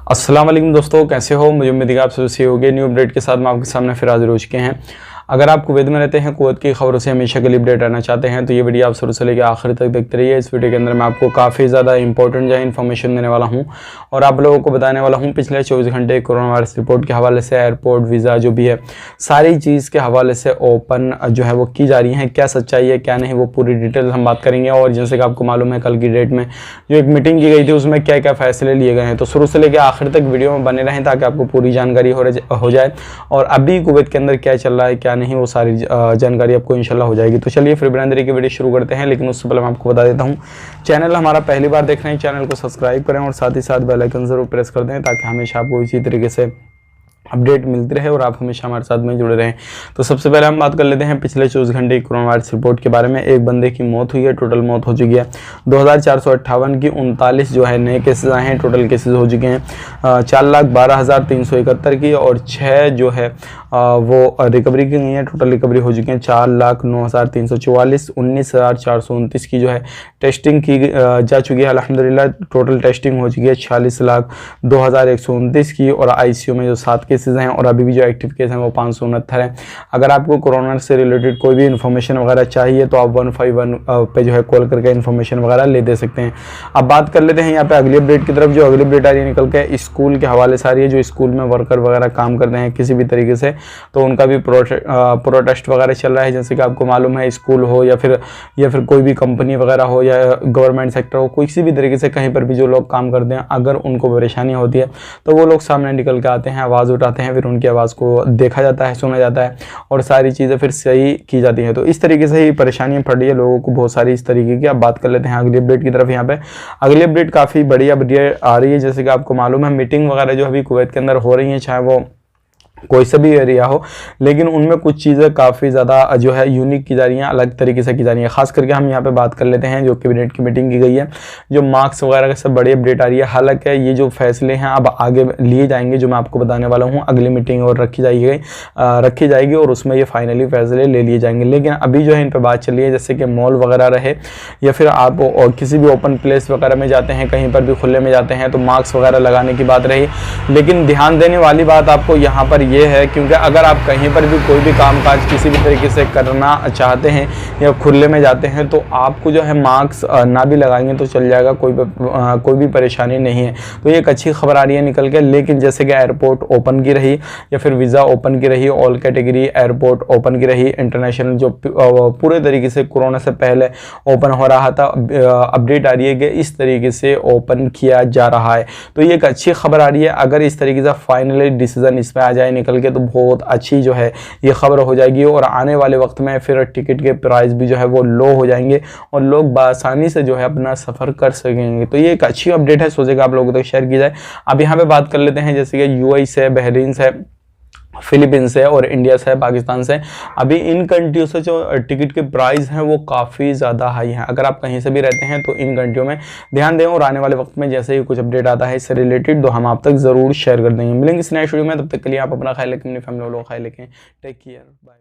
अस्सलाम वालेकुम दोस्तों, कैसे हो? मुझे उम्मीद है आप सब सही होंगे। न्यू अपडेट के साथ मैं आपके सामने फिर हाजिर हो चुके हैं। अगर आप कुवैत में रहते हैं, कुवैत की खबरों से हमेशा के लिए अपडेट रहना चाहते हैं तो ये वीडियो आप शुरू से लेकर आखिर तक देखते रहिए। इस वीडियो के अंदर मैं आपको काफ़ी ज़्यादा इंपॉर्टेंट जो है इन्फॉर्मेशन देने वाला हूँ और आप लोगों को बताने वाला हूँ पिछले 24 घंटे कोरोना वायरस रिपोर्ट के हवाले से, एयरपोर्ट वीज़ा जो भी है सारी चीज़ के हवाले से ओपन जो है वो की जा रही है। क्या सच्चाई है क्या नहीं, वो पूरी डिटेल हम बात करेंगे। और जैसे कि आपको मालूम है कल की डेट में जो एक मीटिंग की गई थी उसमें क्या क्या फैसले लिए गए हैं, तो शुरू से लेकर आखिर तक वीडियो में बने रहें ताकि आपको पूरी जानकारी हो जाए और अभी कुवैत के अंदर क्या चल रहा है क्या नहीं वो सारी जानकारी आपको इंशाल्लाह हो जाएगी। तो चलिए फिर बिना देरी की वीडियो शुरू करते हैं, लेकिन उससे पहले मैं आपको बता देता हूँ चैनल हमारा पहली बार देख रहे हैं, चैनल को सब्सक्राइब करें और साथ ही साथ बेल आइकन जरूर प्रेस कर दें ताकि हमेशा आपको इसी तरीके से अपडेट मिलती रहे और आप हमेशा हमारे साथ में जुड़े रहें। तो सबसे पहले हम बात कर लेते हैं पिछले 24 घंटे की कोरोना वायरस रिपोर्ट के बारे में। एक बंदे की मौत हुई है, टोटल मौत हो चुकी है 2458 की। 39 जो है नए केसेस आए हैं, टोटल केसेस हो चुके हैं 4,12,371 की और 6 जो है वो रिकवरी की गई है। टोटल रिकवरी हो चुकी है 4,09,344। 19,429 की जो है टेस्टिंग की जा चुकी है अल्हम्दुलिल्लाह। टोटल टेस्टिंग हो चुकी है 46,02,129 की और आईसीयू में जो 7 केसेस हैं और अभी भी जो एक्टिव केस हैं वो 569 हैं। अगर आपको कोरोना से रिलेटेड कोई भी इन्फॉर्मेशन वगैरह चाहिए तो आप 151 पे जो है कॉल करके इन्फॉर्मेशन वगैरह ले दे सकते हैं। अब बात कर लेते हैं यहाँ पे अगली अपडेट की तरफ। जो अगली अपडेट आ रही है निकल के स्कूल के हवाले से आ रही है। जो स्कूल में वर्कर वगैरह काम करते हैं किसी भी तरीके से तो उनका भी प्रोटेस्ट वगैरह चल रहा है। जैसे कि आपको मालूम है स्कूल हो या फिर कोई भी कंपनी वगैरह हो या गवर्नमेंट सेक्टर हो, किसी भी तरीके से कहीं पर भी जो लोग काम करते हैं अगर उनको परेशानी होती है तो वो लोग सामने निकल के आते हैं, आवाज़ उठाते हैं, फिर उनकी आवाज़ को देखा जाता है, सुना जाता है और सारी चीज़ें फिर सही की जाती हैं। तो इस तरीके से ही परेशानियां पड़ रही है लोगों को बहुत सारी इस तरीके की। अब बात कर लेते हैं अगली अपडेट की तरफ। यहाँ पे अगली अपडेट काफ़ी बड़ी अपडेट आ रही है। जैसे कि आपको मालूम है मीटिंग वगैरह जो अभी कुवैत के अंदर हो रही है, चाहे वो कोई सा भी एरिया हो, लेकिन उनमें कुछ चीज़ें काफ़ी ज़्यादा जो है यूनिक की जा रही हैं, अलग तरीके से की जा रही हैं। खास करके हम यहाँ पे बात कर लेते हैं जो कैबिनेट की मीटिंग की गई है, जो मार्क्स वगैरह का सब बड़ी अपडेट आ रही है। हालांकि ये जो फैसले हैं अब आगे लिए जाएंगे, जो मैं आपको बताने वाला हूँ अगली मीटिंग और रखी जाएगी और उसमें ये फाइनली फैसले ले लिए जाएंगे। लेकिन अभी जो है इन पर बात चल रही है जैसे कि मॉल वगैरह रहे या फिर आप किसी भी ओपन प्लेस वगैरह में जाते हैं, कहीं पर भी खुले में जाते हैं तो मास्क वगैरह लगाने की बात रही। लेकिन ध्यान देने वाली बात आपको यहाँ पर ये है, क्योंकि अगर आप कहीं पर भी कोई भी कामकाज किसी भी तरीके से करना चाहते हैं या खुले में जाते हैं तो आपको जो है मास्क ना भी लगाएंगे तो चल जाएगा, कोई भी परेशानी नहीं है। तो ये एक अच्छी खबर आ रही है निकल के। लेकिन जैसे कि एयरपोर्ट ओपन की रही या फिर वीज़ा ओपन की रही, ऑल कैटेगरी एयरपोर्ट ओपन की रही, इंटरनेशनल जो पूरे तरीके से कोरोना से पहले ओपन हो रहा था, अपडेट आ रही है कि इस तरीके से ओपन किया जा रहा है। तो ये एक अच्छी खबर आ रही है। अगर इस तरीके से फाइनली डिसीजन इसमें आ जाए निकल के तो बहुत अच्छी जो है ये खबर हो जाएगी और आने वाले वक्त में फिर टिकट के प्राइस भी जो है वो लो हो जाएंगे और लोग बआसानी से जो है अपना सफ़र कर सकेंगे। तो ये एक अच्छी अपडेट है, सोचेगा आप लोगों तक शेयर की जाए। अब यहाँ पे बात कर लेते हैं जैसे कि यूएई से, बहरीन से, फिलीपींस से और इंडिया से, पाकिस्तान से। अभी इन कंट्रियों से जो टिकट के प्राइस हैं वो काफ़ी ज़्यादा हाई हैं। अगर आप कहीं से भी रहते हैं तो इन कंट्रियों में ध्यान दें और आने वाले वक्त में जैसे ही कुछ अपडेट आता है इससे रिलेटेड तो हम आप तक ज़रूर शेयर कर देंगे। मिलेंगे इस नए वीडियो में, तब तक के लिए आप अपना ख्याल रखें, अपनी फैमिली वालों का ख्याल रखें। Take care, bye.